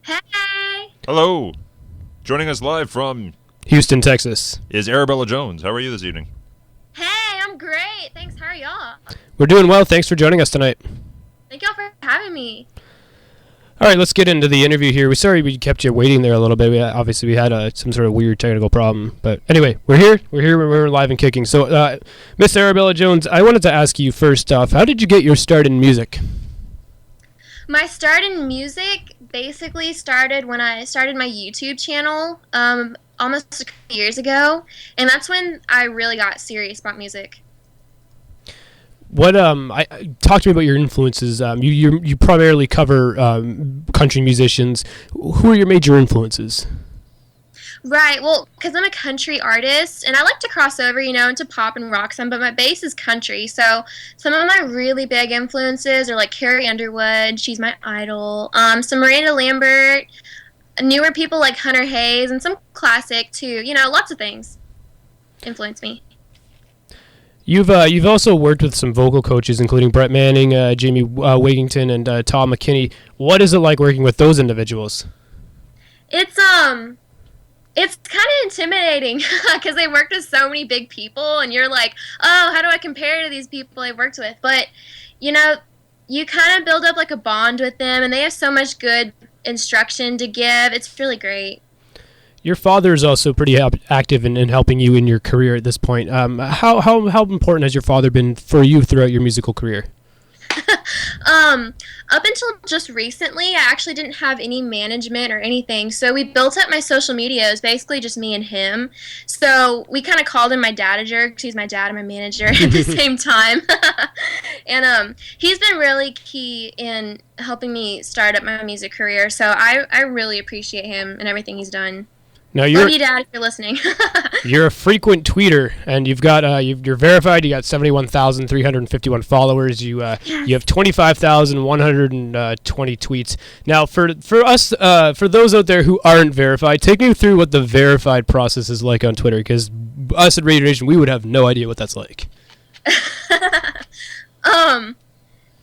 Hey! Hello. Joining us live from Houston, Texas. is Arabella Jones. How are you this evening? Hey, I'm great. Thanks. How are y'all? We're doing well. Thanks for joining us tonight. Thank y'all for having me. All right, let's get into the interview here. We're sorry we kept you waiting there a little bit. Obviously, we had some sort of weird technical problem. But anyway, we're here. We're live and kicking. So, Miss Arabella Jones, I wanted to ask you first off, how did you get your start in music? My start in music basically started when I started my YouTube channel almost a couple years ago. And that's when I really got serious about music. What talk to me about your influences. You primarily cover country musicians. Who are your major influences? Right, well, because I'm a country artist, and I like to cross over, into pop and rock some, but my base is country, so some of my really big influences are, like, Carrie Underwood, she's my idol, some Miranda Lambert, newer people like Hunter Hayes, and some classic, too, lots of things influence me. You've also worked with some vocal coaches, including Brett Manning, Jamie Wigington, and Tom McKinney. What is it like working with those individuals? It's kind of intimidating because they worked with so many big people, and you're like, oh, how do I compare to these people I've worked with? But, you kind of build up like a bond with them, and they have so much good instruction to give. It's really great. Your father is also pretty active in helping you in your career at this point. How important has your father been for you throughout your musical career? Up until just recently, I actually didn't have any management or anything. So we built up my social media. It was basically just me and him. So we kind of called him my dadager because he's my dad and my manager at the same time. And he's been really key in helping me start up my music career. So I really appreciate him and everything he's done. Now Love you, Dad, if you're listening. You're a frequent tweeter, and you've got you're verified. You got 71,351 followers. You have 25,120 tweets. Now, for us, for those out there who aren't verified, take me through what the verified process is like on Twitter, because us at Radio Nation, we would have no idea what that's like.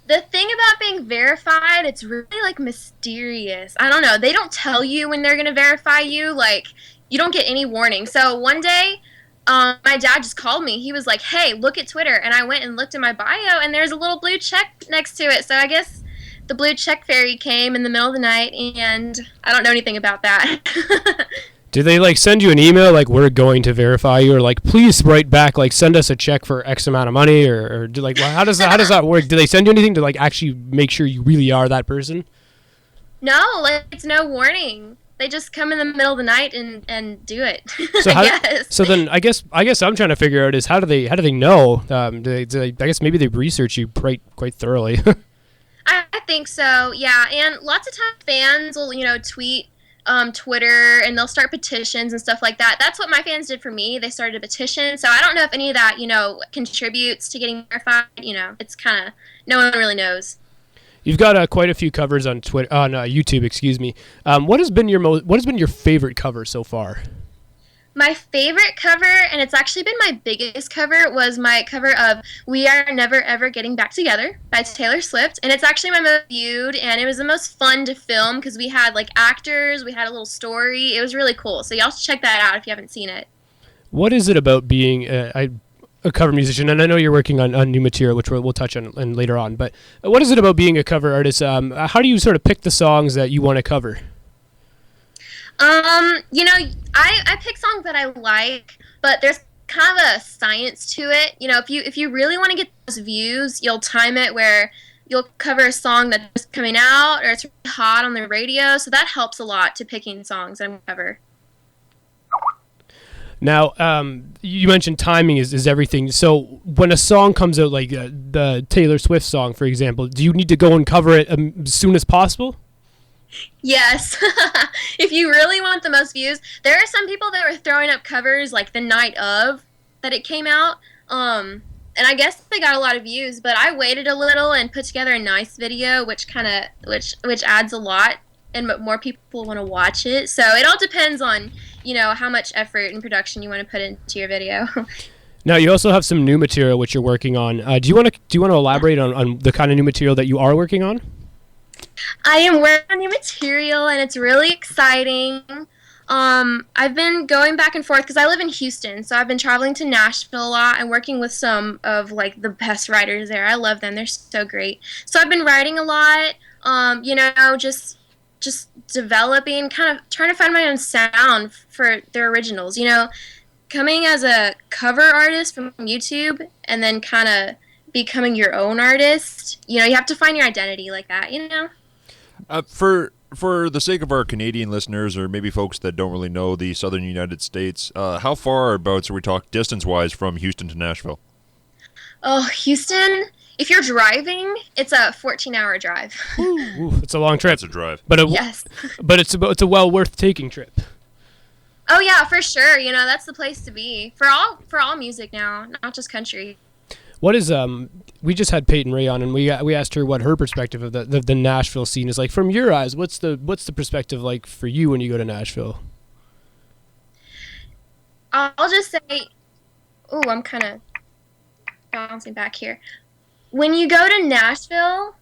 The thing about being verified, it's really, like, mysterious. I don't know. They don't tell you when they're going to verify you. Like, you don't get any warning. So one day, my dad just called me. He was like, hey, look at Twitter. And I went and looked at my bio, and there's a little blue check next to it. So I guess the blue check fairy came in the middle of the night, and I don't know anything about that. Do they, like, send you an email, like, we're going to verify you, or, like, please write back, like, send us a check for X amount of money, or do, like, well, how does that work? Do they send you anything to, like, actually make sure you really are that person? No, like, it's no warning. They just come in the middle of the night and do it. So guess. Then I guess I'm trying to figure out is how do they know? I guess maybe they research you quite thoroughly. I think so, yeah. And lots of times fans will, tweet Twitter, and they'll start petitions and stuff like that. That's what my fans did for me. They started a petition. So I don't know if any of that, contributes to getting verified. It's kind of, no one really knows. You've got quite a few covers on YouTube. Excuse me. What has been your favorite cover so far? My favorite cover, and it's actually been my biggest cover, was my cover of We Are Never Ever Getting Back Together by Taylor Swift. And it's actually my most viewed, and it was the most fun to film because we had, like, actors, we had a little story. It was really cool. So y'all should check that out if you haven't seen it. What is it about being a cover musician? And I know you're working on new material, which we'll touch on later on. But what is it about being a cover artist? How do you sort of pick the songs that you want to cover? I pick songs that I like, but there's kind of a science to it. If you really want to get those views, you'll time it where you'll cover a song that's just coming out or it's really hot on the radio. So that helps a lot to picking songs I'm cover. Now, you mentioned timing is everything. So when a song comes out, like the Taylor Swift song, for example, do you need to go and cover it as soon as possible? Yes. If you really want the most views, there are some people that were throwing up covers like the night of that it came out. And I guess they got a lot of views, but I waited a little and put together a nice video, which adds a lot and more people want to watch it. So it all depends on, how much effort and production you want to put into your video. Now, you also have some new material which you're working on. Do you want to elaborate on the kind of new material that you are working on? I am working on new material, and it's really exciting. I've been going back and forth because I live in Houston, so I've been traveling to Nashville a lot and working with some of like the best writers there. I love them; they're so great. So I've been writing a lot. Just developing, kind of trying to find my own sound for their originals. Coming as a cover artist from YouTube and then kind of becoming your own artist. You have to find your identity like that. For the sake of our Canadian listeners, or maybe folks that don't really know the southern United States, how far abouts are we talk distance-wise from Houston to Nashville? Oh, Houston, if you're driving, it's a 14-hour drive. Ooh, it's a long trip. That's a drive. But Yes. But it's a well worth taking trip. Oh yeah, for sure. That's the place to be for all music now, not just country. What is we just had Peyton Ray on, and we asked her what her perspective of the Nashville scene is like from your eyes. What's the perspective like for you when you go to Nashville? I'll just say, I'm kind of bouncing back here. When you go to Nashville,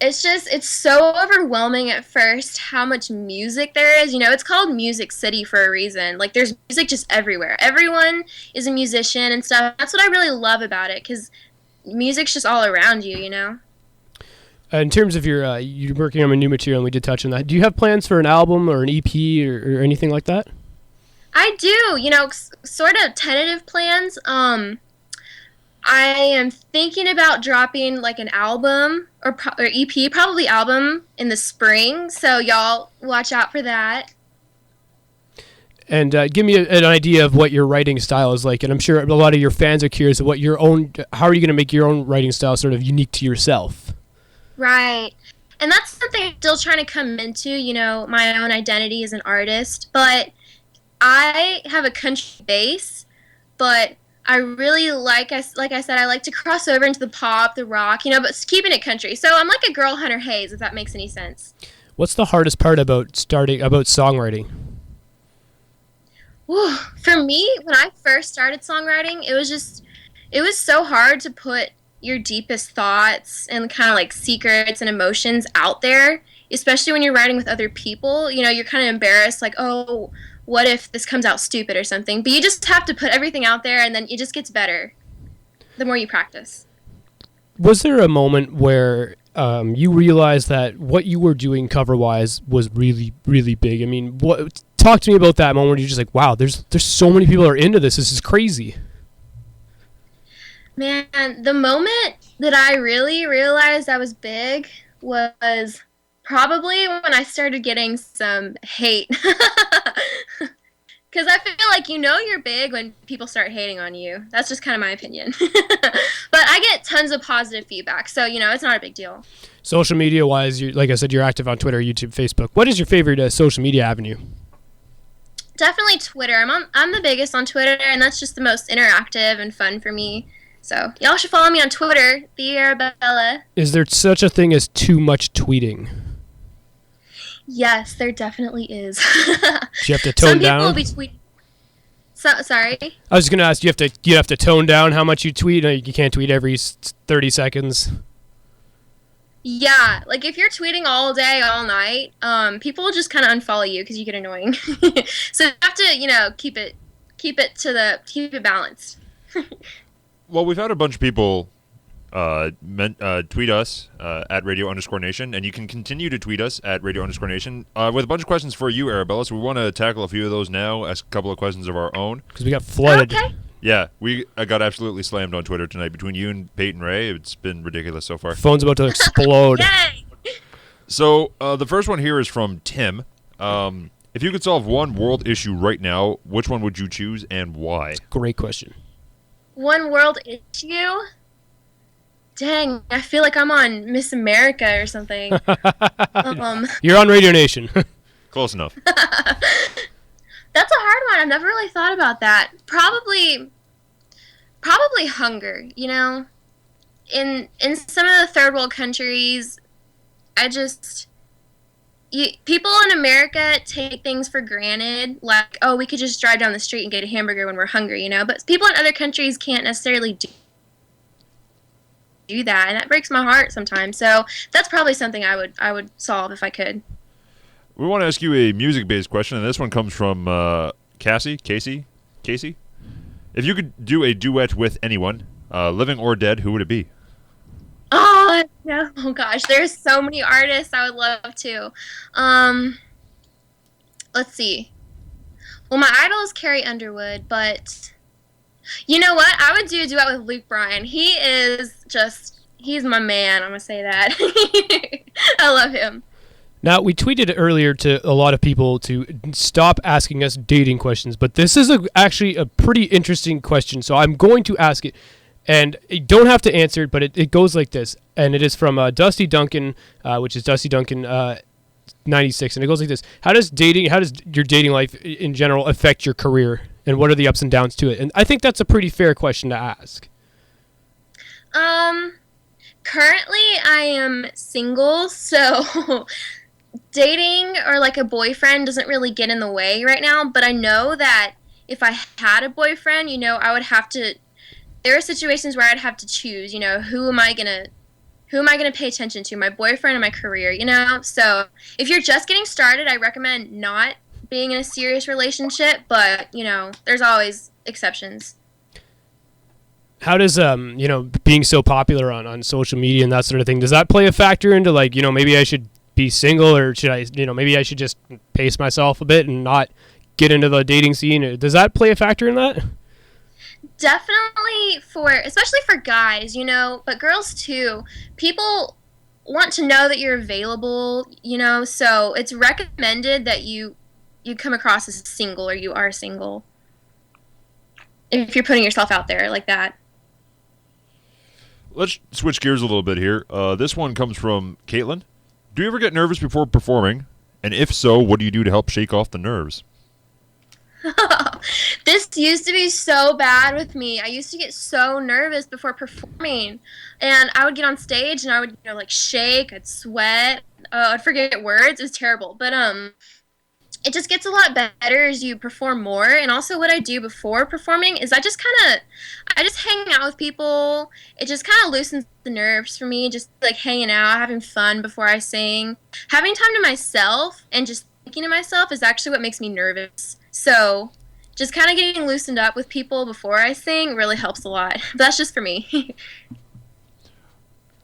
it's so overwhelming at first how much music there is. It's called Music City for a reason. Like, there's music just everywhere. Everyone is a musician and stuff. That's what I really love about it, because music's just all around you. In terms of you're working on a new material, and we did touch on that. Do you have plans for an album or an EP or anything like that? I do. Sort of tentative plans. I am thinking about dropping like an album or EP, probably album in the spring. So y'all watch out for that. And give me an idea of what your writing style is like. And I'm sure a lot of your fans are curious of how are you going to make your own writing style sort of unique to yourself? Right. And that's something I'm still trying to come into, my own identity as an artist. But I have a country base, but I really like I said, I like to cross over into the pop, the rock, but keeping it country. So I'm like a girl Hunter Hayes, if that makes any sense. What's the hardest part about songwriting? Whew. For me, when I first started songwriting, it was so hard to put your deepest thoughts and kind of like secrets and emotions out there, especially when you're writing with other people. You're kind of embarrassed, like, oh, what if this comes out stupid or something? But you just have to put everything out there, and then it just gets better the more you practice. Was there a moment where you realized that what you were doing cover-wise was really, really big? I mean, talk to me about that moment where you're just like, wow, there's so many people are into this. This is crazy. Man, the moment that I really realized I was big was probably when I started getting some hate. Because I feel like you're big when people start hating on you. That's just kind of my opinion. But I get tons of positive feedback, so it's not a big deal. Social media wise, like I said, you're active on Twitter, YouTube, Facebook. What is your favorite social media avenue? Definitely Twitter. I'm the biggest on Twitter, and that's just the most interactive and fun for me. So y'all should follow me on Twitter, the Arabella. Is there such a thing as too much tweeting? Yes, there definitely is. Do you have to tone down? Some people will be sorry? I was going to ask, you have to tone down how much you tweet? You can't tweet every 30 seconds. Yeah, like if you're tweeting all day, all night, people will just kind of unfollow you because you get annoying. So you have to, keep it balanced. Well, we've had a bunch of people tweet us at radio_nation, and you can continue to tweet us at radio_nation with a bunch of questions for you, Arabella. So we want to tackle a few of those now, ask a couple of questions of our own. Because we got flooded. Okay. Yeah, we got absolutely slammed on Twitter tonight between you and Peyton Ray. It's been ridiculous so far. Phone's about to explode. Yay! So the first one here is from Tim. If you could solve one world issue right now, which one would you choose and why? Great question. One world issue? Dang, I feel like I'm on Miss America or something. You're on Radio Nation. Close enough. That's a hard one. I've never really thought about that. Probably hunger, In some of the third world countries, people in America take things for granted, like, oh, we could just drive down the street and get a hamburger when we're hungry, But people in other countries can't necessarily do. do that, and that breaks my heart sometimes. So that's probably something I would solve if I could. We want to ask you a music-based question, and this one comes from Casey. If you could do a duet with anyone, living or dead, who would it be? Oh no! Oh gosh, there's so many artists I would love to. Let's see. Well, my idol is Carrie Underwood, but you know what? I would do a duet with Luke Bryan. He's my man. I'm gonna say that. I love him. Now, we tweeted earlier to a lot of people to stop asking us dating questions, but this is actually a pretty interesting question, so I'm going to ask it. And you don't have to answer it, but it goes like this. And it is from Dusty Duncan, which is Dusty Duncan 96. And it goes like this. How does your dating life in general affect your career? And what are the ups and downs to it? And I think that's a pretty fair question to ask. Currently I am single, so dating or like a boyfriend doesn't really get in the way right now. But I know that if I had a boyfriend, I would have to. There are situations where I'd have to choose, who am I gonna pay attention to, my boyfriend or my career, So if you're just getting started, I recommend not being in a serious relationship, but there's always exceptions. How does being so popular on social media and that sort of thing, does that play a factor into maybe I should be single, or should I maybe I should just pace myself a bit and not get into the dating scene? Does that play a factor in that? Definitely especially for guys, but girls too. People want to know that you're available, so it's recommended that you come across as single or you are single if you're putting yourself out there like that. Let's switch gears a little bit here. This one comes from Caitlin. Do you ever get nervous before performing? And if so, what do you do to help shake off the nerves? This used to be so bad with me. I used to get so nervous before performing, and I would get on stage and I would shake, I'd sweat, I'd forget words. It was terrible, but it just gets a lot better as you perform more. And also what I do before performing is I just hang out with people. It just kind of loosens the nerves for me, just hanging out, having fun before I sing. Having time to myself and just thinking to myself is actually what makes me nervous. So just kind of getting loosened up with people before I sing really helps a lot. But that's just for me.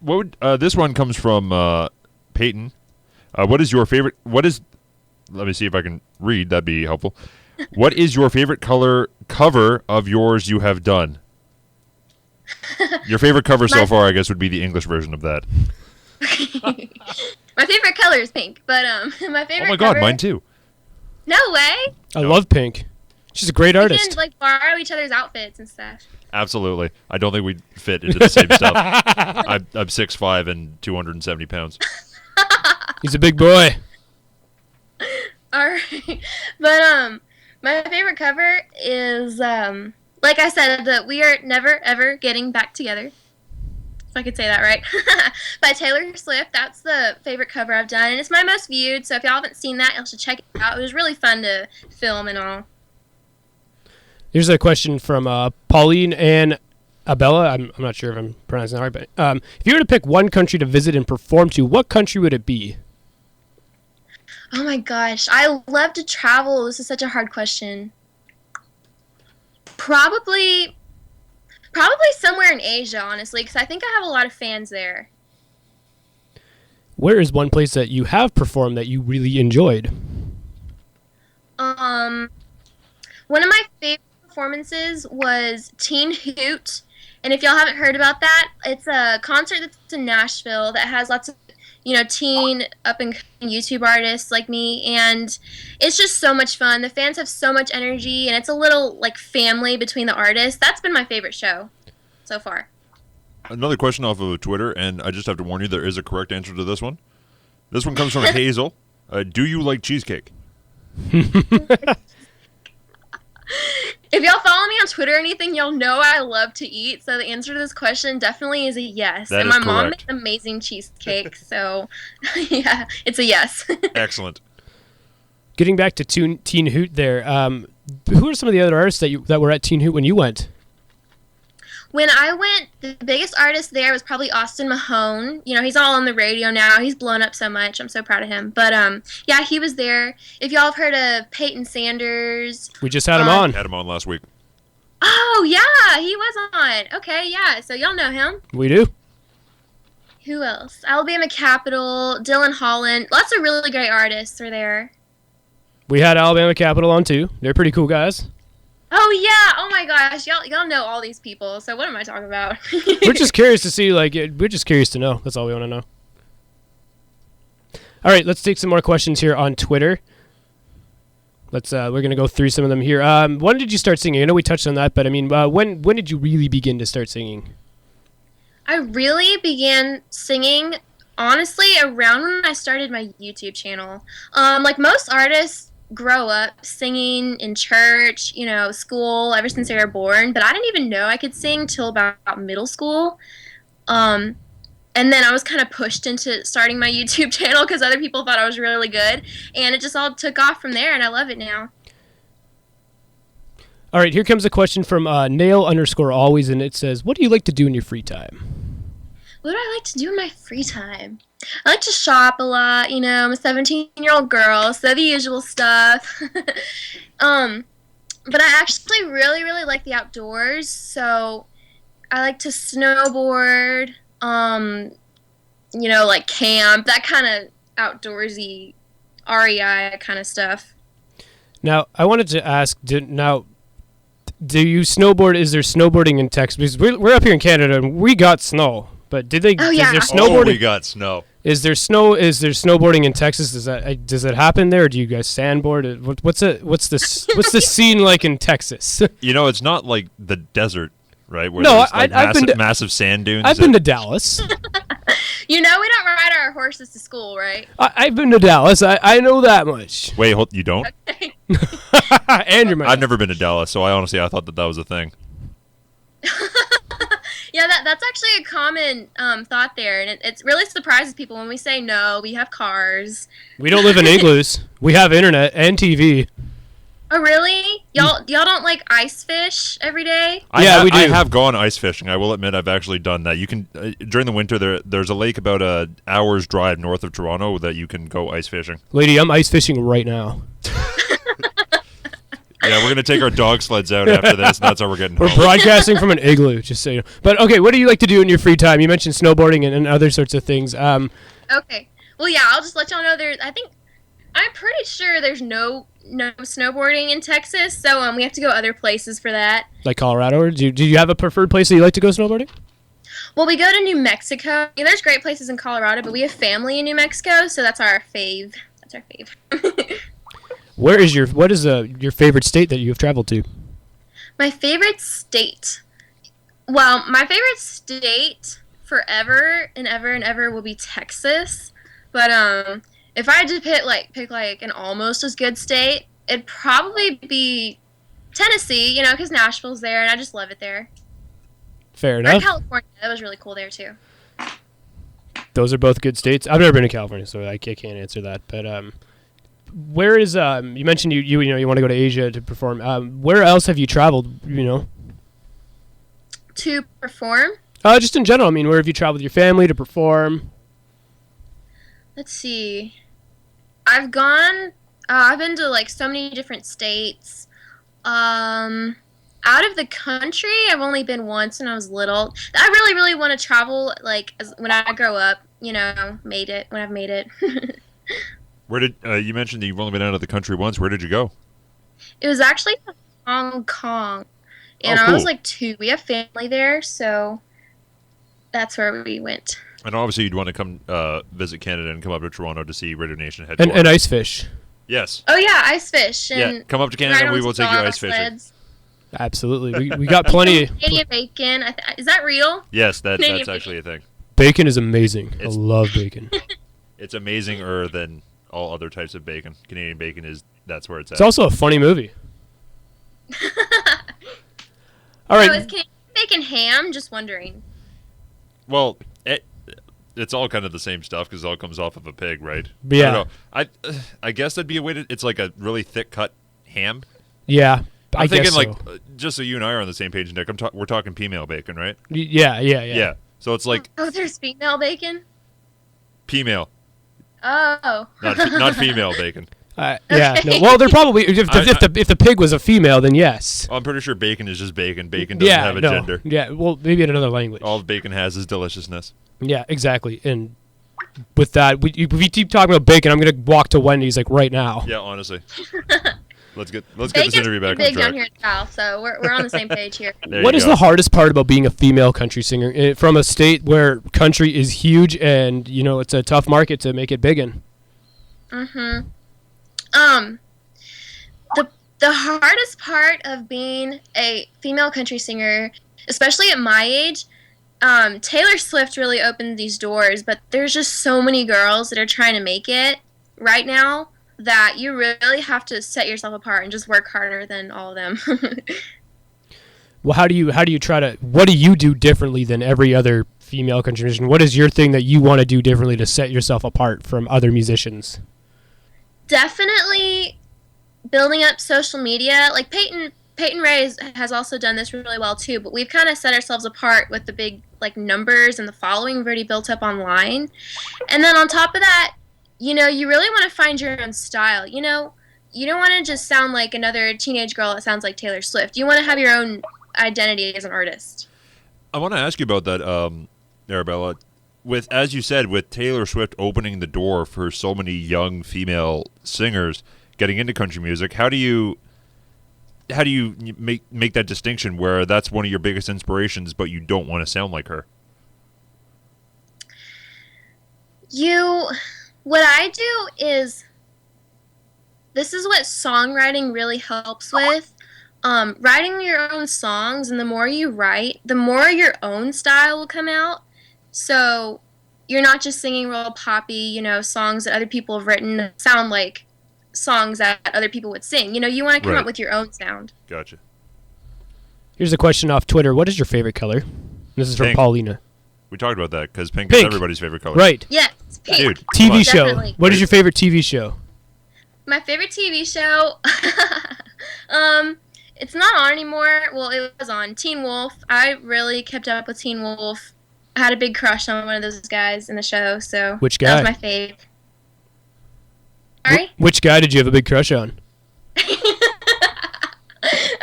This one comes from Peyton. Let me see if I can read. That'd be helpful. What is your favorite cover of yours you have done? Your favorite cover so far, I guess, would be the English version of that. My favorite color is pink, but my favorite. Oh my God, mine too. No way. I love Pink. She's a great artist. We can borrow each other's outfits and stuff. Absolutely. I don't think we'd fit into the same stuff. I'm 6'5" and 270 pounds. He's a big boy. All right, but my favorite cover is like I said, that We Are Never Ever Getting Back Together. If I could say that right. By Taylor Swift. That's the favorite cover I've done, and it's my most viewed. So if y'all haven't seen that, y'all should check it out. It was really fun to film and all. Here's a question from Pauline and Arabella. I'm not sure if I'm pronouncing that right, but if you were to pick one country to visit and perform to, what country would it be? Oh my gosh, I love to travel. This is such a hard question. Probably somewhere in Asia, honestly, because I think I have a lot of fans there. Where is one place that you have performed that you really enjoyed? One of my favorite performances was Teen Hoot, and if y'all haven't heard about that, it's a concert that's in Nashville that has lots of teen up-and-coming YouTube artists like me, and it's just so much fun. The fans have so much energy, and it's a little, family between the artists. That's been my favorite show so far. Another question off of Twitter, and I just have to warn you, there is a correct answer to this one. This one comes from Hazel. Do you like cheesecake? If y'all follow me on Twitter or anything, y'all know I love to eat. So the answer to this question definitely is a yes. That and is my mom correct. makes amazing cheesecake, so yeah, it's a yes. Excellent. Getting back to Teen Hoot there, who are some of the other artists that were at Teen Hoot when you went? When I went, the biggest artist there was probably Austin Mahone. You know, he's all on the radio now. He's blown up so much. I'm so proud of him. But yeah, he was there. If y'all have heard of Peyton Sanders, We just had him on. Had him on last week. oh yeah, he was on. Okay, yeah. So y'all know him. We do. Who else? Alabama Capital, Dylan Holland. Lots of really great artists are there. We had Alabama Capital on too. They're pretty cool guys. Oh yeah! Oh my gosh! Y'all know all these people. So what am I talking about? We're just curious to see, we're just curious to know. That's all we want to know. All right, let's take some more questions here on Twitter. We're gonna go through some of them here. When did you start singing? I know we touched on that, but I mean, when did you really begin to start singing? I really began singing, honestly, around when I started my YouTube channel. Like most artists grow up singing in church, you know, school, ever since they were born, but I didn't even know I could sing till about middle school. And then I was kind of pushed into starting my YouTube channel because other people thought I was really good, and it just all took off from there, and I love it now. All right, here comes a question from Nail_always, and it says, "What do you like to do in your free time?" What do I like to do in my free time? I like to shop a lot, you know, I'm a 17-year-old girl, so the usual stuff. But I actually really, really like the outdoors, so I like to snowboard, you know, like camp, that kind of outdoorsy, REI kind of stuff. Now, I wanted to ask, do you snowboard? Is there snowboarding in Texas? Because we're up here in Canada, and we got snow. But did they? Oh, yeah. Is there snowboarding? Oh, we got snow. Is there snow? Is there snowboarding in Texas? Does it happen there? Or do you guys sandboard? What's the scene like in Texas? You know, it's not like the desert, right? Where No, there's like I've been to- massive sand dunes. I've been to Dallas. You know we don't ride our horses to school, right? I've been to Dallas. I know that much. Wait, you don't? Andrew, I've never been to Dallas, so I thought that was a thing. Yeah, that's actually a common thought there, and it really surprises people when we say no, we have cars. We don't live in igloos. We have internet and TV. Oh, really? Y'all don't like ice fish every day? Yeah, we do. I have gone ice fishing. I will admit I've actually done that. You can during the winter there's a lake about an hour's drive north of Toronto that you can go ice fishing. Lady, I'm ice fishing right now. Yeah, we're gonna take our dog sleds out after this. And that's how we're getting We're home. broadcasting from an igloo, just so you know. But okay, what do you like to do in your free time? You mentioned snowboarding and other sorts of things. Okay. Well, yeah, I'll just let y'all know I'm pretty sure there's no snowboarding in Texas, so we have to go other places for that. Like Colorado, or do you have a preferred place that you like to go snowboarding? Well, we go to New Mexico. Yeah, there's great places in Colorado, but we have family in New Mexico, so that's our fave. That's our fave. What is your favorite state that you have traveled to? My favorite state. Well, my favorite state forever and ever and ever will be Texas. But if I had to pick an almost as good state, it'd probably be Tennessee, you know, because Nashville's there, and I just love it there. Fair Or enough. California. That was really cool there, too. Those are both good states. I've never been to California, so I can't answer that. But where is you mentioned you want to go to Asia to perform. Where else have you traveled? You know, To perform? just in general. I mean, where have you traveled with your family to perform? Let's see. I've been to like so many different states. Out of the country, I've only been once when I was little. I really, really want to travel when I grow up, you know, when I've made it. Where did you mentioned that you've only been out of the country once? Where did you go? It was actually Hong Kong. And Oh, I was cool. like 2. We have family there, so that's where we went. And obviously you'd want to come visit Canada and come up to Toronto to see Radio Nation headquarters. And ice fish. Yes. Oh yeah, ice fish. And Yeah, come up to Canada ride and we on will take you dog ice fishing. sleds. Absolutely. We got plenty. Canadian bacon. Is that real? Yes, that's Canadian actually a thing. Bacon is amazing. I It's- love bacon. It's amazinger than all other types of bacon. Canadian bacon that's where it's at. It's also a funny movie. All So right. is Canadian bacon ham? Just wondering. Well, it's all kind of the same stuff because it all comes off of a pig, right? Yeah. I guess that'd be a way to. It's like a really thick cut ham. Yeah. I'm thinking guess like so. just so you and I are on the same page, Nick. We're talking female bacon, right? Yeah. Yeah. So it's like Oh, there's female bacon? female, Oh. not female bacon. Yeah. Okay. No. Well, they're probably if the pig was a female, then yes. I'm pretty sure bacon is just bacon. Bacon doesn't have a gender. Yeah. Well, maybe in another language. All bacon has is deliciousness. Yeah. Exactly. And with that, if we keep talking about bacon, I'm gonna walk to Wendy's like right now. Yeah, honestly. Let's get this interview back on big track. down here in the South, so we're on the same page here. What is the hardest part about being a female country singer from a state where country is huge and it's a tough market to make it big in? The hardest part of being a female country singer, especially at my age, Taylor Swift really opened these doors, but there's just so many girls that are trying to make it right now that you really have to set yourself apart and just work harder than all of them. Well, how do you what do you do differently than every other female country musician? What is your thing that you want to do differently to set yourself apart from other musicians? Definitely building up social media. Like Peyton Ray has also done this really well too, but we've kind of set ourselves apart with the big numbers and the following we've already built up online. And then on top of that, you really want to find your own style. You don't want to just sound like another teenage girl that sounds like Taylor Swift. You want to have your own identity as an artist. I want to ask you about that, Arabella. As you said, with Taylor Swift opening the door for so many young female singers getting into country music, how do you make that distinction where that's one of your biggest inspirations, but you don't want to sound like her? What I do is, this is what songwriting really helps with. Writing your own songs, and the more you write, the more your own style will come out. So you're not just singing real poppy, songs that other people have written that sound like songs that other people would sing. You want to come up with your own sound. Gotcha. Here's a question off Twitter. What is your favorite color? This is from Pink. Paulina. We talked about that because pink is everybody's favorite color. Right. Yes, pink. Dude, TV show. Definitely. What is your favorite TV show? My favorite TV show, it's not on anymore. Well, it was on Teen Wolf. I really kept up with Teen Wolf. I had a big crush on one of those guys in the show, so Which guy? that was my fave. Sorry? Which guy did you have a big crush on?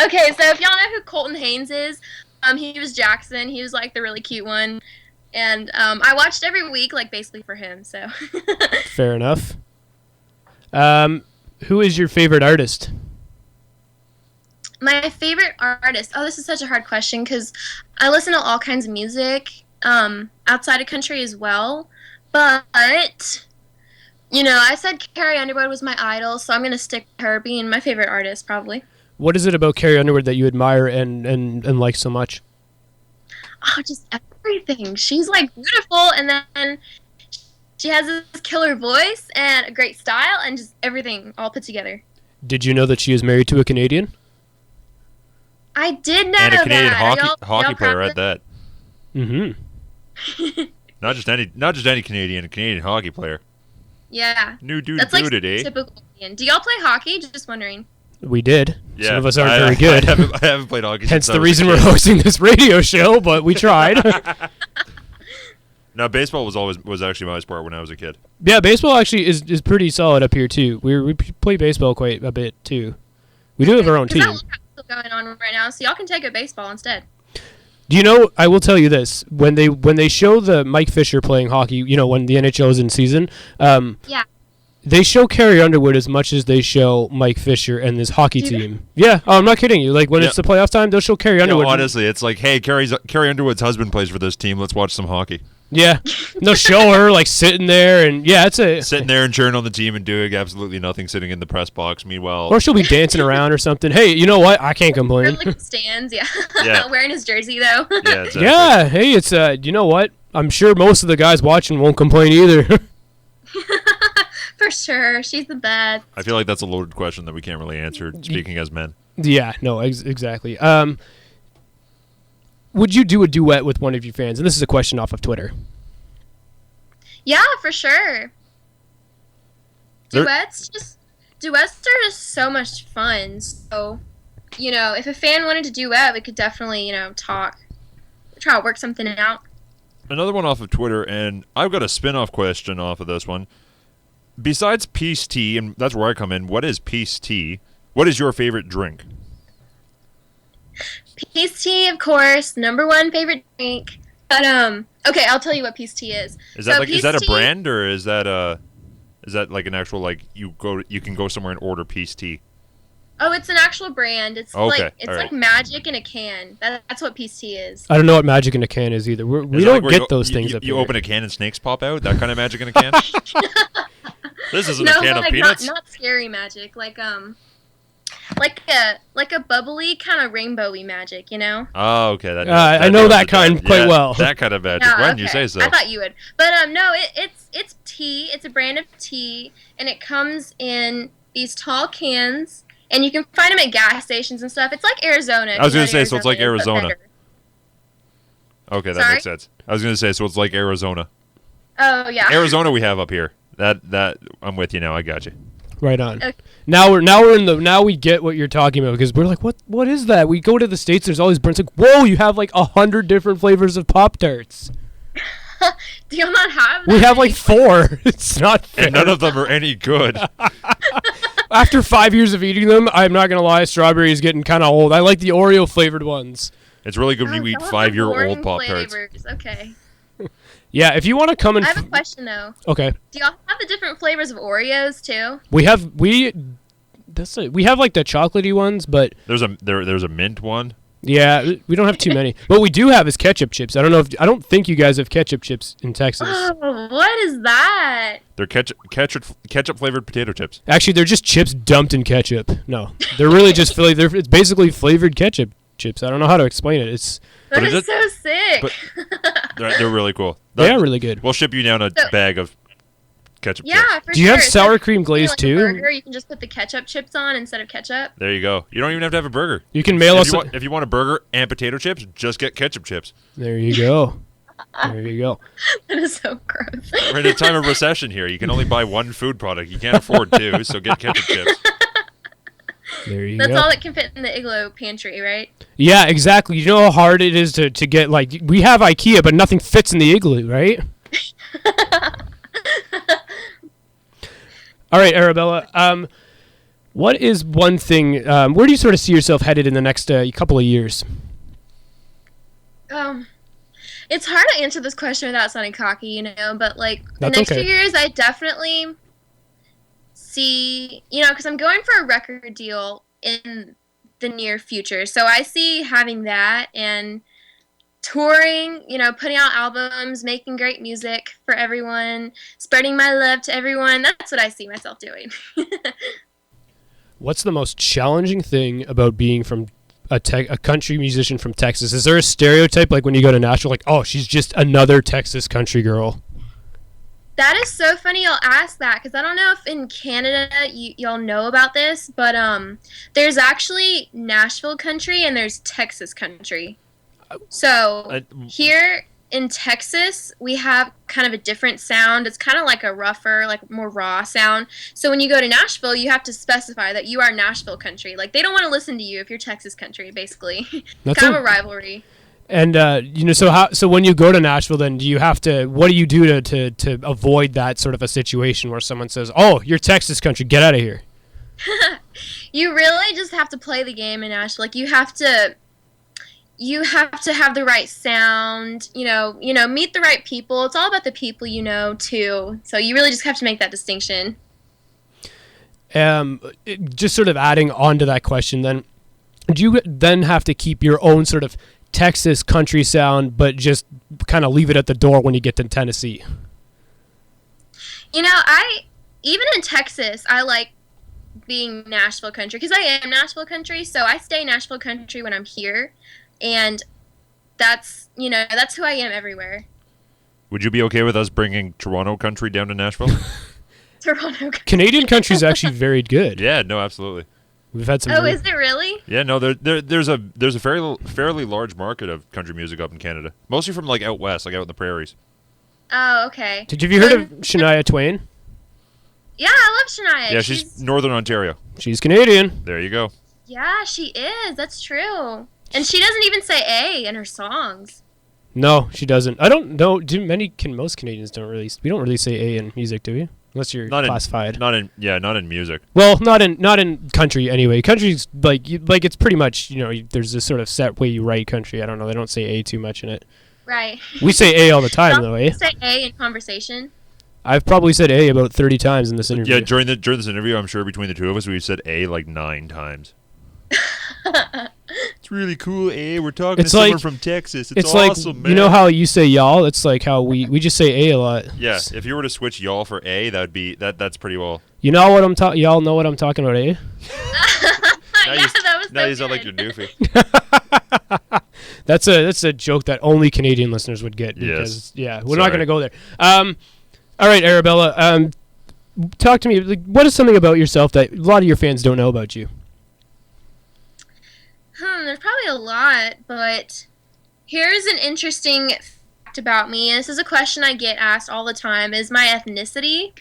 Okay, so if y'all know who Colton Haynes is, he was Jackson. He was the really cute one. And I watched every week, basically for him, so. Fair enough. Who is your favorite artist? My favorite artist. Oh, this is such a hard question because I listen to all kinds of music outside of country as well. But, I said Carrie Underwood was my idol, so I'm going to stick with her being my favorite artist, probably. What is it about Carrie Underwood that you admire and like so much? Oh, just everything. She's, beautiful, and then she has this killer voice and a great style and just everything all put together. Did you know that she is married to a Canadian? I did know and a Canadian that. hockey player at that. Mm-hmm. Not just any Canadian, a Canadian hockey player. Yeah. New dude That's booted, typical Canadian. Do y'all play hockey? Just wondering. We did. Yeah, some of us aren't very good. I haven't played hockey Hence since I the was a reason we're kid. hosting this radio show, but we tried. No, baseball was actually my sport when I was a kid. Yeah, baseball actually is pretty solid up here too. We play baseball quite a bit too. We do have our own team. Because that World Cup's still going on right now, so y'all can take up baseball instead. Do you know? I will tell you this: when they show the Mike Fisher playing hockey, when the NHL is in season, Yeah. they show Carrie Underwood as much as they show Mike Fisher and this hockey Do they? team. Yeah, I'm not kidding you. When it's the playoff time, they'll show Carrie Underwood. Honestly, it's like, hey, Carrie Underwood's husband plays for this team. Let's watch some hockey. Yeah, they'll show her sitting there, and yeah, it's Sitting there and cheering on the team and doing absolutely nothing, sitting in the press box. Meanwhile, or she'll be dancing around or something. Hey, you know what? I can't complain. Or stands, yeah. Yeah. Wearing his jersey though. yeah, exactly. Yeah, hey, it's you know what? I'm sure most of the guys watching won't complain either. For sure, she's the best. I feel like that's a loaded question that we can't really answer. Speaking as men, Yeah, no, exactly. Would you do a duet with one of your fans? And this is a question off of Twitter. Yeah, for sure. There- Duets are just so much fun. So if a fan wanted to duet, we could definitely, try to work something out. Another one off of Twitter, and I've got a spin-off question off of this one. Besides peace tea, and that's where I come in, what is peace tea? What is your favorite drink? Peace tea, of course, number one favorite drink. But okay, I'll tell you what peace tea is. Is that a brand, or is that like an actual, like, you can go somewhere and order peace tea? Oh, it's an actual brand. It's okay. Like magic in a can. That's what peace tea is. I don't know what magic in a can is either. We don't get those things up here. You open a can and snakes pop out? That kind of magic in a can? This isn't a can of peanuts. Not scary magic. Like a bubbly kind of rainbowy magic, Oh, okay. I know that kind quite well. That kind of magic. Why didn't you say so? I thought you would. But no, it's tea. It's a brand of tea, and it comes in these tall cans. And you can find them at gas stations and stuff. It's like Arizona. I was going to say, so it's like Arizona. Okay, that Sorry? makes sense. I was going to say, so it's like Arizona. Oh, yeah. Arizona we have up here. That I'm with you now. I got you. Right on. Okay. Now we get what you're talking about, because we're like, what is that? We go to the States, there's all these brands. Like, whoa, you have like 100 different flavors of Pop-Tarts. Do you not have that? We have like 4. It's not fair. And none of them are any good. After 5 years of eating them, I'm not going to lie, strawberry is getting kind of old. I like the Oreo flavored ones. It's really good when you eat 5-year-old Pop-Tarts. Okay. Yeah, if you want to come and... I have a question, though. Okay. Do y'all have the different flavors of Oreos, too? We have like the chocolatey ones, but... There's a mint one. Yeah, we don't have too many. What we do have is ketchup chips. I don't think you guys have ketchup chips in Texas. Oh, what is that? They're ketchup flavored potato chips. Actually, they're just chips dumped in ketchup. No, they're really just it's basically flavored ketchup chips. I don't know how to explain it. That is so sick. But they're really cool. They are really good. We'll ship you down a bag of ketchup chips. Yeah, for Do you have sour cream glaze like too? A burger, you can just put the ketchup chips on instead of ketchup. There you go. You don't even have to have a burger. You can mail us. If you want a burger and potato chips, just get ketchup chips. There you go. There you go. That is so gross. We're in a time of recession here. You can only buy one food product. You can't afford 2, so get ketchup chips. There you go. That's all that can fit in the Igloo pantry, right? Yeah, exactly. You know how hard it is to get, like, we have IKEA, but nothing fits in the Igloo, right? All right, Arabella. What is one thing? Where do you sort of see yourself headed in the next couple of years? It's hard to answer this question without sounding cocky, But like the That's next okay. few years, I definitely see, because I'm going for a record deal in the near future. So I see having that and touring, putting out albums, making great music for everyone, spreading my love to everyone. That's what I see myself doing. What's the most challenging thing about being from a country musician from Texas? Is there a stereotype, like when you go to Nashville, like, oh, she's just another Texas country girl? That is so funny you'll ask that, because I don't know if in Canada y'all know about this, but there's actually Nashville country and there's Texas country. So here in Texas, we have kind of a different sound. It's kind of like a rougher, like more raw sound. So when you go to Nashville, you have to specify that you are Nashville country. Like, they don't want to listen to you if you're Texas country, basically. It's kind of a rivalry. And so when you go to Nashville, then what do you do to avoid that sort of a situation where someone says, "Oh, you're Texas country, get out of here"? You really just have to play the game in Nashville. Like, you have to have the right sound, meet the right people. It's all about the people too. So you really just have to make that distinction. Just sort of adding on to that question, then, do you then have to keep your own sort of Texas country sound, but just kind of leave it at the door when you get to Tennessee? Even in Texas, I like being Nashville country because I am Nashville country. So I stay Nashville country when I'm here. And that's who I am everywhere. Would you be okay with us bringing Toronto country down to Nashville? Toronto country. Canadian country is actually very good. Yeah, no, absolutely. We've had some. Oh, is it really? Yeah, no, there's a fairly large market of country music up in Canada, mostly from like out west, like out in the prairies. Oh, okay. Have you heard of Shania Twain? Yeah, I love Shania. Yeah, she's Northern Ontario. She's Canadian. There you go. Yeah, she is. That's true. And she doesn't even say A in her songs. No, she doesn't. I don't know. Most Canadians don't really. We don't really say A in music, do we? Unless you're Not classified. not in music. Well, not in country anyway. Country's like it's pretty much there's this sort of set way you write country. I don't know. They don't say A too much in it. Right. We say A all the time though. Eh? Say A in conversation. I've probably said A about 30 times in this interview. Yeah, during this interview, I'm sure between the two of us, we've said A like 9 times. It's really cool, A. We're talking to someone from Texas. It's awesome, like, man. You know how you say y'all? It's like how we just say A a lot. Yeah, if you were to switch y'all for A, that'd be that's pretty well. You know what I'm talking? Y'all know what I'm talking about, eh? Now you sound like you're doofy. That's a joke that only Canadian listeners would get because we're not going to go there. All right, Arabella, talk to me. Like, what is something about yourself that a lot of your fans don't know about you? There's probably a lot, but here's an interesting fact about me. And this is a question I get asked all the time, is my ethnicity.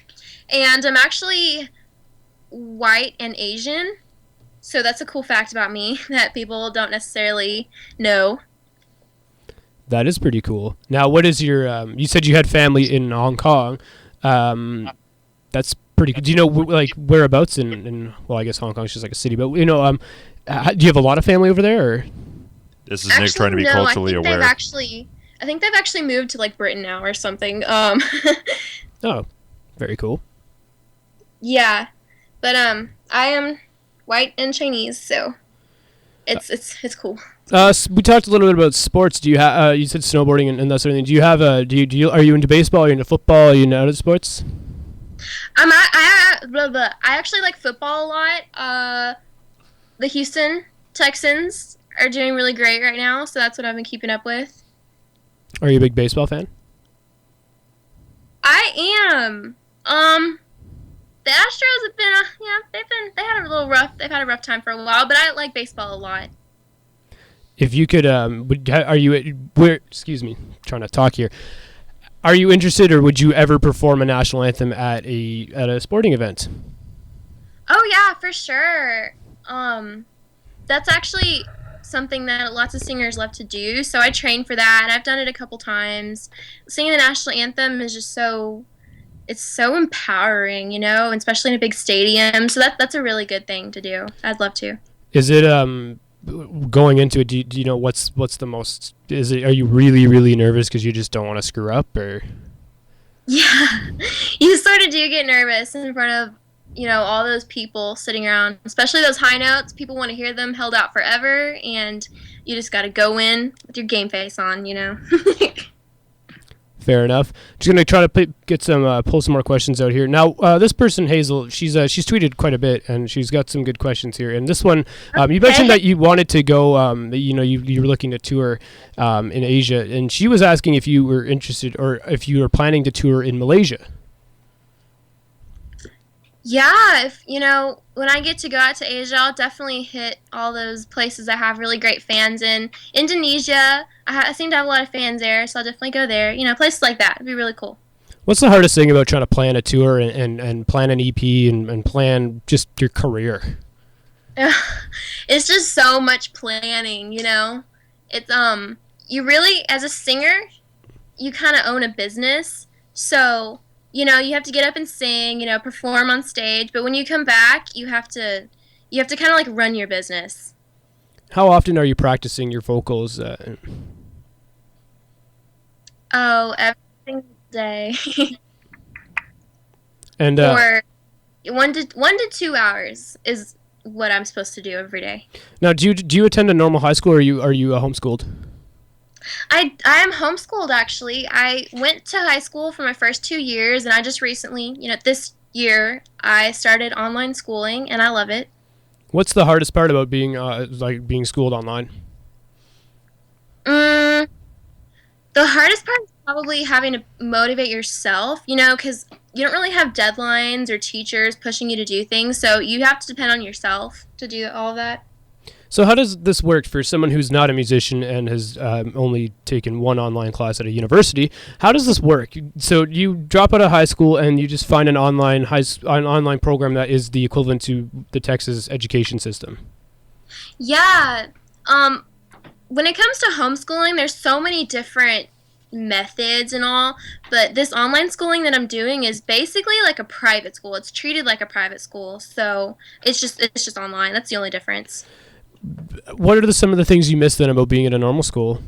And I'm actually white and Asian. So that's a cool fact about me that people don't necessarily know. That is pretty cool. Now, what is your? You said you had family in Hong Kong. That's pretty good. Do you know whereabouts in? Well, I guess Hong Kong's just like a city, but do you have a lot of family over there? Or? This is Nick trying to be culturally aware. I think they've actually moved to like Britain now or something. Oh, very cool. Yeah, but I am white and Chinese, so it's cool. We talked a little bit about sports. Do you have? You said snowboarding and that sort of thing. Do you have a? Are you into baseball? Are you into football? Are you into other sports? I actually like football a lot. The Houston Texans are doing really great right now, so that's what I've been keeping up with. Are you a big baseball fan? I am. The Astros have been they've had a rough time for a while, but I like baseball a lot. If you could, excuse me, trying to talk here. Are you interested, or would you ever perform a national anthem at a sporting event? Oh yeah, for sure. That's actually something that lots of singers love to do. So I train for that. I've done it a couple times. Singing the national anthem is just it's so empowering, especially in a big stadium. So that's a really good thing to do. I'd love to. Is it going into it? Do you know what's the most? Is it? Are you really really nervous because you just don't want to screw up, or? Yeah, you sort of do get nervous in front of all those people sitting around, especially those high notes. People want to hear them held out forever, and you just got to go in with your game face on, Fair enough. Just gonna try to pull some more questions out here. Now, this person Hazel, she's tweeted quite a bit, and she's got some good questions here. And this one, you mentioned that you wanted to go, you were looking to tour in Asia, and she was asking if you were interested or if you were planning to tour in Malaysia. Yeah, when I get to go out to Asia, I'll definitely hit all those places I have really great fans in. Indonesia, I seem to have a lot of fans there, so I'll definitely go there. Places like that. It'd be really cool. What's the hardest thing about trying to plan a tour and plan an EP and plan just your career? It's just so much planning, It's, you really, as a singer, you kind of own a business, so... you have to get up and sing, perform on stage. But when you come back, you have to kind of like run your business. How often are you practicing your vocals? Every single day. And or 1 to 2 hours is what I'm supposed to do every day. Now, do you attend a normal high school, or are you homeschooled? I am homeschooled, actually. I went to high school for my first 2 years, and I just recently, this year, I started online schooling, and I love it. What's the hardest part about being schooled online? The hardest part is probably having to motivate yourself, because you don't really have deadlines or teachers pushing you to do things, so you have to depend on yourself to do all of that. So how does this work for someone who's not a musician and has only taken one online class at a university? How does this work? So you drop out of high school and you just find an online program that is the equivalent to the Texas education system. Yeah. When it comes to homeschooling, there's so many different methods and all, but this online schooling that I'm doing is basically like a private school. It's treated like a private school, so it's just online. That's the only difference. What are some of the things you miss then about being at a normal school?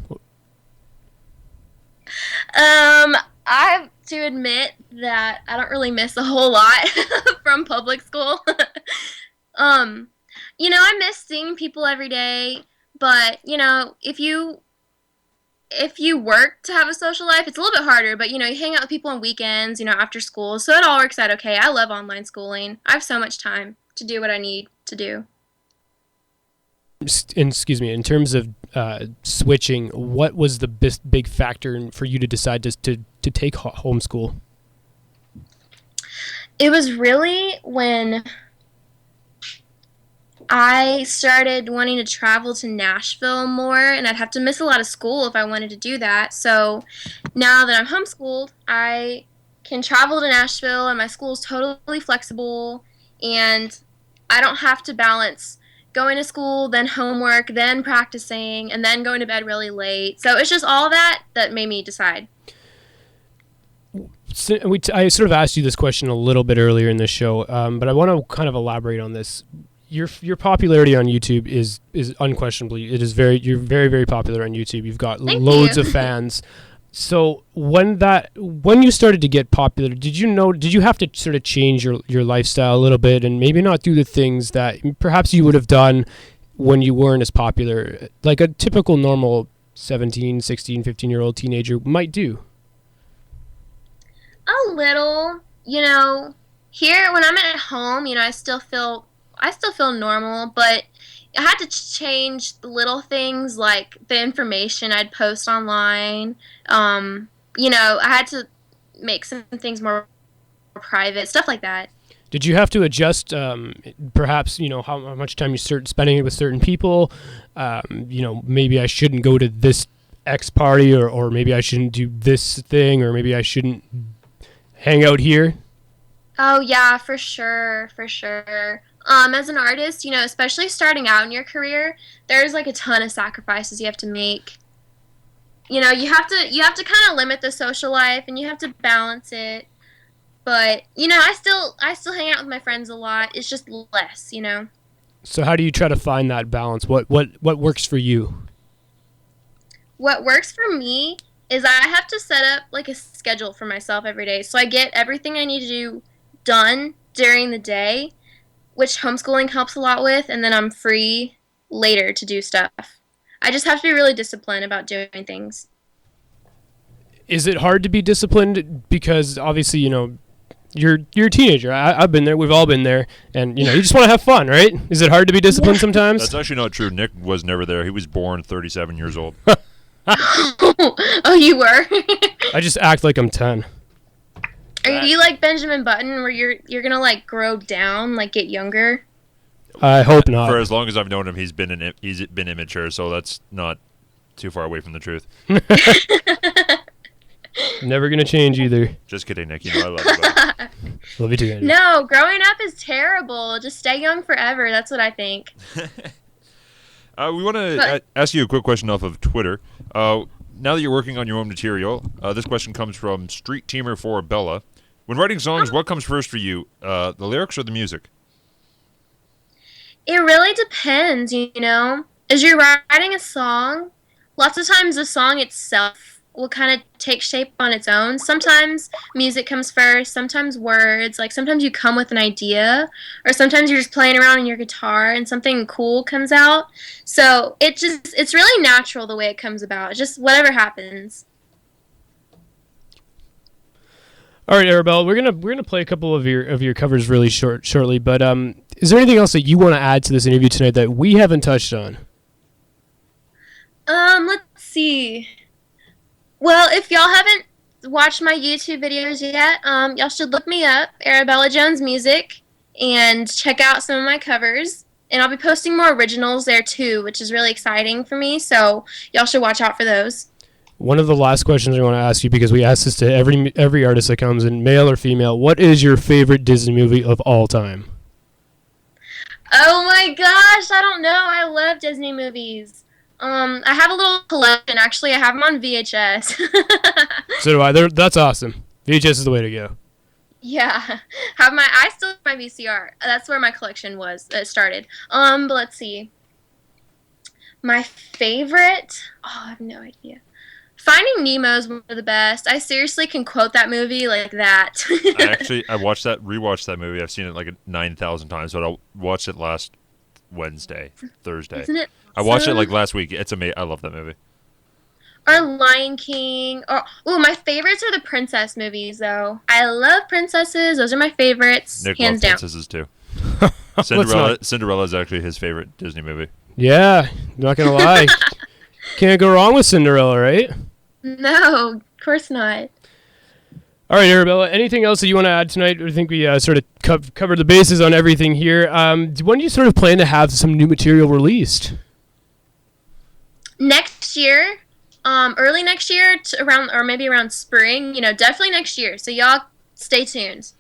I have to admit that I don't really miss a whole lot from public school. I miss seeing people every day, but if you work to have a social life, it's a little bit harder, but you hang out with people on weekends, after school, so it all works out okay. I love online schooling. I have so much time to do what I need to do. Excuse me, in terms of switching, what was the big factor for you to decide to take homeschool? It was really when I started wanting to travel to Nashville more, and I'd have to miss a lot of school if I wanted to do that. So now that I'm homeschooled, I can travel to Nashville, and my school is totally flexible, and I don't have to balance going to school, then homework, then practicing, and then going to bed really late. So it's just all that made me decide. So I sort of asked you this question a little bit earlier in the show, but I want to kind of elaborate on this. Your popularity on YouTube is unquestionably, you're very, very popular on YouTube. You've got loads of fans. So when you started to get popular, did you have to sort of change your lifestyle a little bit and maybe not do the things that perhaps you would have done when you weren't as popular, like a typical normal 17, 16, 15-year-old teenager might do? A little, here when I'm at home, I still feel normal, but I had to change the little things like the information I'd post online. I had to make some things more private, stuff like that. Did you have to adjust, perhaps, how much time you start spending it with certain people? Maybe I shouldn't go to this X party, or maybe I shouldn't do this thing, or maybe I shouldn't hang out here? Oh, yeah, for sure. As an artist, especially starting out in your career, there's like a ton of sacrifices you have to make. You have to kind of limit the social life, and you have to balance it. But I still hang out with my friends a lot. It's just less. So how do you try to find that balance? What works for you? What works for me is I have to set up like a schedule for myself every day, so I get everything I need to do done during the day, which homeschooling helps a lot with, and then I'm free later to do stuff. I just have to be really disciplined about doing things. Is it hard to be disciplined? Because obviously, you're a teenager. I've been there. We've all been there. And, you just want to have fun, right? Is it hard to be disciplined sometimes? That's actually not true. Nick was never there. He was born 37 years old. Oh, you were? I just act like I'm 10. Are you like Benjamin Button, where you're gonna like grow down, like get younger? I hope not. For as long as I've known him, he's been immature, so that's not too far away from the truth. Never gonna change either. Just kidding, Nick. I love you, buddy. Love you too, Andrew. No, growing up is terrible. Just stay young forever. That's what I think. We want to ask you a quick question off of Twitter. Now that you're working on your own material, this question comes from Street Teamer for Bella. When writing songs, what comes first for you, the lyrics or the music? It really depends, As you're writing a song, lots of times the song itself will kind of take shape on its own. Sometimes music comes first, sometimes words. Like sometimes you come with an idea, or sometimes you're just playing around on your guitar and something cool comes out. So it's really natural the way it comes about. It's just whatever happens. All right, Arabella, we're gonna play a couple of your covers really shortly. But is there anything else that you want to add to this interview tonight that we haven't touched on? Let's see. Well, if y'all haven't watched my YouTube videos yet, y'all should look me up, Arabella Jones Music, and check out some of my covers. And I'll be posting more originals there too, which is really exciting for me. So y'all should watch out for those. One of the last questions I want to ask you, because we ask this to every artist that comes in, male or female, what is your favorite Disney movie of all time? Oh my gosh, I don't know. I love Disney movies. I have a little collection. Actually, I have them on VHS. So do I. That's awesome. VHS is the way to go. Yeah, I still have my VCR. That's where my collection was. It started. But let's see. My favorite. Oh, I have no idea. Finding Nemo is one of the best. I seriously can quote that movie like that. I rewatched that movie. I've seen it like 9,000 times, but I watched it last Thursday. Isn't it I watched it awesome? like last week. It's amazing. I love that movie. Or Lion King. Or my favorites are the princess movies, though. I love princesses. Those are my favorites, Nick hands loves down. princesses too. Let's not- Cinderella is actually his favorite Disney movie. Yeah, not gonna lie. Can't go wrong with Cinderella, right? No, of course not. All right, Arabella, anything else that you want to add tonight? I think we sort of covered the bases on everything here. When do you sort of plan to have some new material released? Next year, early next year, maybe around spring. Definitely next year. So y'all stay tuned.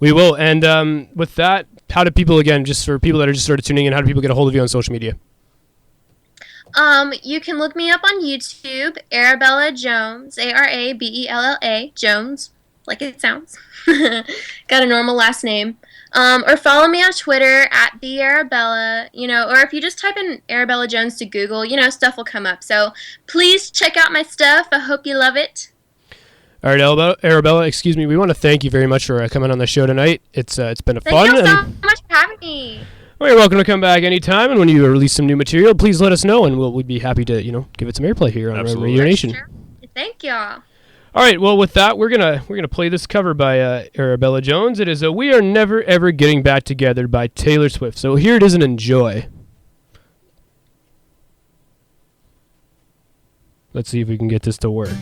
We will. And with that, how do people, again, just for people that are just sort of tuning in, how do people get a hold of you on social media? You can look me up on YouTube, Arabella Jones, Arabella Jones, like it sounds. Got a normal last name. Or follow me on Twitter at the Arabella, or if you just type in Arabella Jones to Google, stuff will come up. So please check out my stuff. I hope you love it. All right, Arabella, excuse me. We want to thank you very much for coming on the show tonight. It's been Thank fun. you so much for having me. Well, you're welcome to come back anytime, and when you release some new material, please let us know, and we'd be happy to, give it some airplay here on Radio Nation. Sure. Thank y'all. All right, well, with that, we're gonna play this cover by Arabella Jones. It is "We Are Never Ever Getting Back Together" by Taylor Swift. So here it is, and enjoy. Let's see if we can get this to work.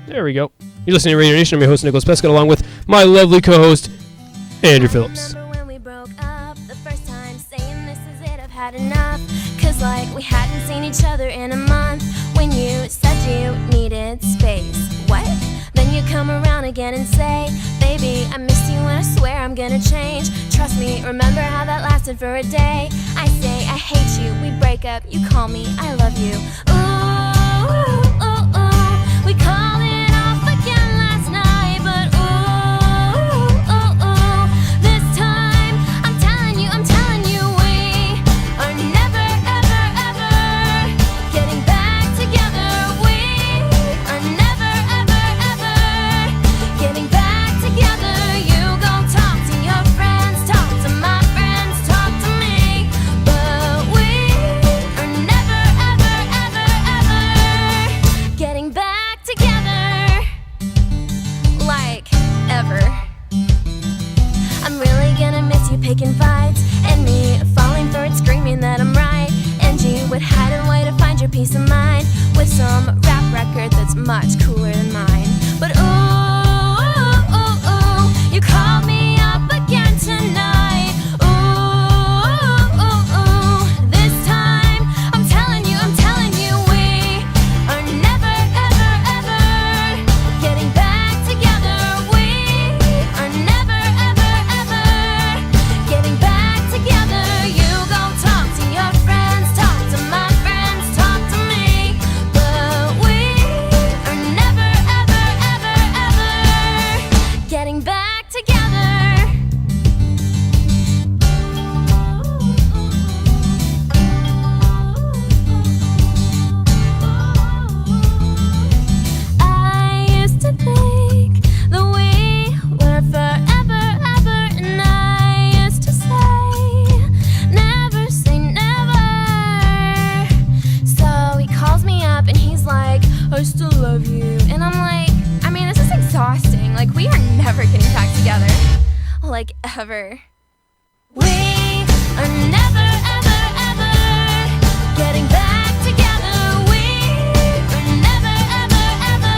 There we go. You're listening to Radio Nation. I'm your host, Nicholas Pescod, along with my lovely co-host, Andrew Phillips. Had enough, cause like we hadn't seen each other in a month. When you said you needed space, what? Then you come around again and say, baby, I missed you and I swear I'm gonna change. Trust me, remember how that lasted for a day. I say I hate you, we break up, you call me, I love you. Ooh, ooh, ooh. We called it off again last night, but ooh, ooh, ooh. This time, I'm telling you, we are never, ever, ever getting back together. We are never, ever, ever getting back together. You go talk to your friends, talk to my friends, talk to me. But we are never, ever, ever, ever getting back together. Like, ever. I'm really gonna miss you picking fights and me falling for it, screaming that I'm right. And you would hide away to find your peace of mind with some rap record that's much cooler than mine. But ooh, ooh, ooh, ooh, you called me up again tonight. Ooh, ooh, ooh, this time I'm telling you, we are never, ever, ever getting back together. We are never, ever, ever getting back together. You go talk to your friends, talk to my friends, talk to me. But we are never, ever, ever, ever getting back together. I used to think that we were forever, ever, and I used to say never. So he calls me up and he's like, I still love you. And I'm like, this is exhausting. Like, we are never getting back together. Like, ever. We are never, ever, ever getting back together. We are never, ever, ever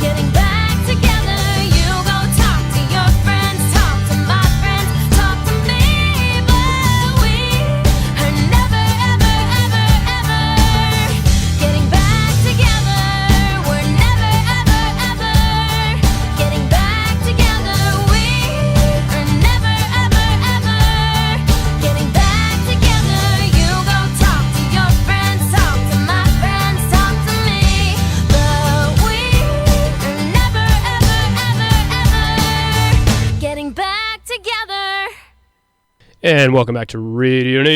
getting back together. You go talk to your friends, talk to my friends, talk to me. But we are never, ever, ever, ever getting back together. We're never, ever, ever getting back together. We are never, ever, ever getting back And welcome back to Radio Nation.